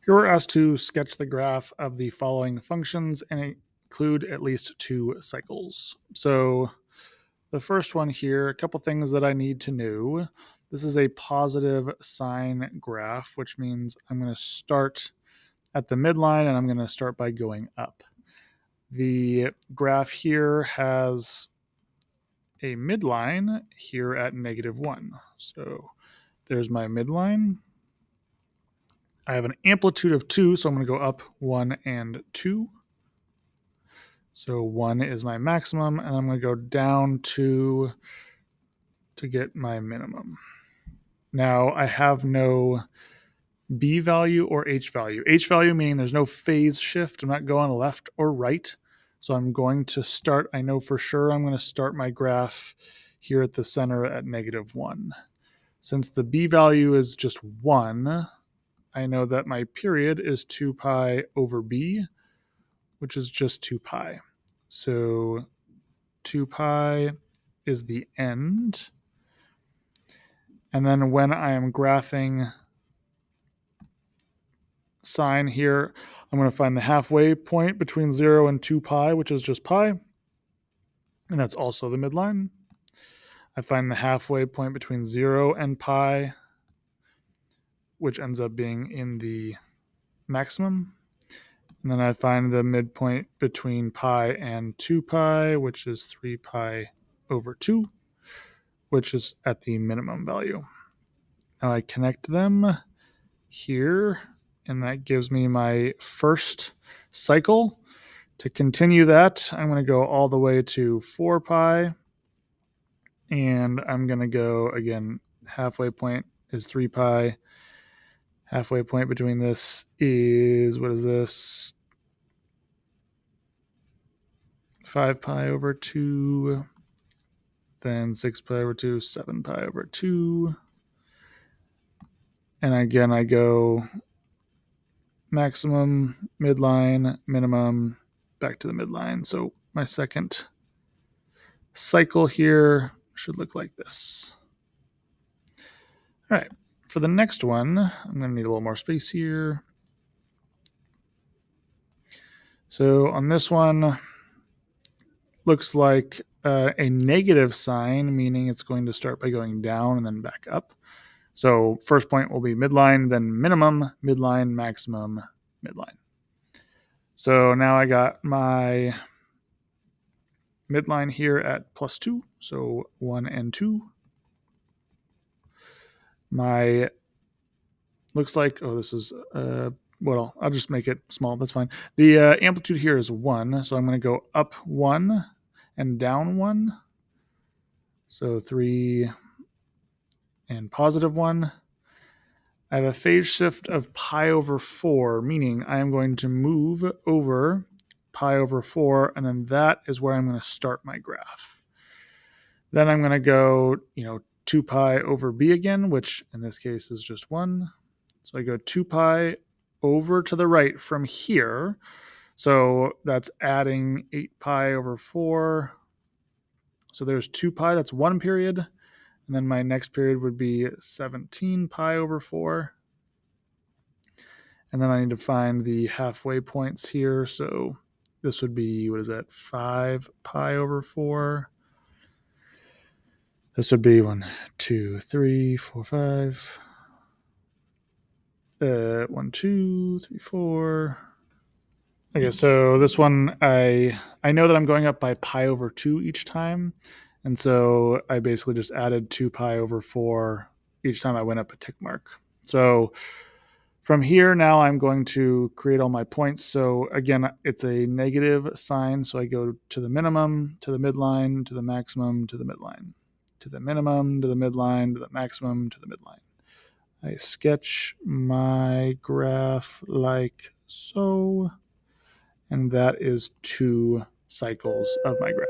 Here we're asked to sketch the graph of the following functions and include at least 2 cycles. So the first one here, a couple things that I need to know. This is a positive sine graph, which means I'm going to start at the midline and I'm going to start by going up. The graph here has a midline here at -1. So there's my midline. I have an amplitude of 2, so I'm going to go up 1 and 2. So 1 is my maximum, and I'm going to go down 2 to get my minimum. Now, I have no B value or H value. H value meaning there's no phase shift. I'm not going left or right. So I'm going to start, I know for sure I'm going to start my graph here at the center at -1. Since the B value is just 1, I know that my period is 2 pi over B, which is just 2 pi. So 2 pi is the end. And then when I am graphing sine here, I'm going to find the halfway point between 0 and 2 pi, which is just pi. And that's also the midline. I find the halfway point between 0 and pi, which ends up being in the maximum. And then I find the midpoint between pi and 2 pi, which is 3 pi over 2, which is at the minimum value. Now I connect them here, and that gives me my first cycle. To continue that, I'm going to go all the way to 4 pi, and I'm going to go, again, halfway point is 3 pi. Halfway point between this is, what is this? 5 pi over 2, then 6 pi over 2, 7 pi over 2. And again, I go maximum, midline, minimum, back to the midline. So my second cycle here should look like this. All right, for the next one, I'm going to need a little more space here. So on this one, looks like a negative sign, meaning it's going to start by going down and then back up. So first point will be midline, then minimum, midline, maximum, midline. So now I got my midline here at +2, so 1 and 2. My, looks like, oh, this is, well, I'll just make it small, that's fine. The amplitude here is 1, so I'm going to go up 1 and down 1. So 3 and +1. I have a phase shift of pi over 4, meaning I am going to move over pi over 4, and then that is where I'm going to start my graph. Then I'm going to go, 2 pi over b again, which in this case is just 1. So I go 2 pi over to the right from here. So that's adding 8 pi over 4. So there's 2 pi, that's one period. And then my next period would be 17 pi over 4. And then I need to find the halfway points here. So this would be, 5 pi over 4. This would be 1, 2, 3, 4, 5. 1, 2, 3, 4. Okay, so this one, I know that I'm going up by pi over 2 each time. And so I basically just added 2 pi over 4 each time I went up a tick mark. So from here, now I'm going to create all my points. So again, it's a negative sign. So I go to the minimum, to the midline, to the maximum, to the midline, to the minimum, to the midline, to the maximum, to the midline. I sketch my graph like so. And that is 2 cycles of my graph.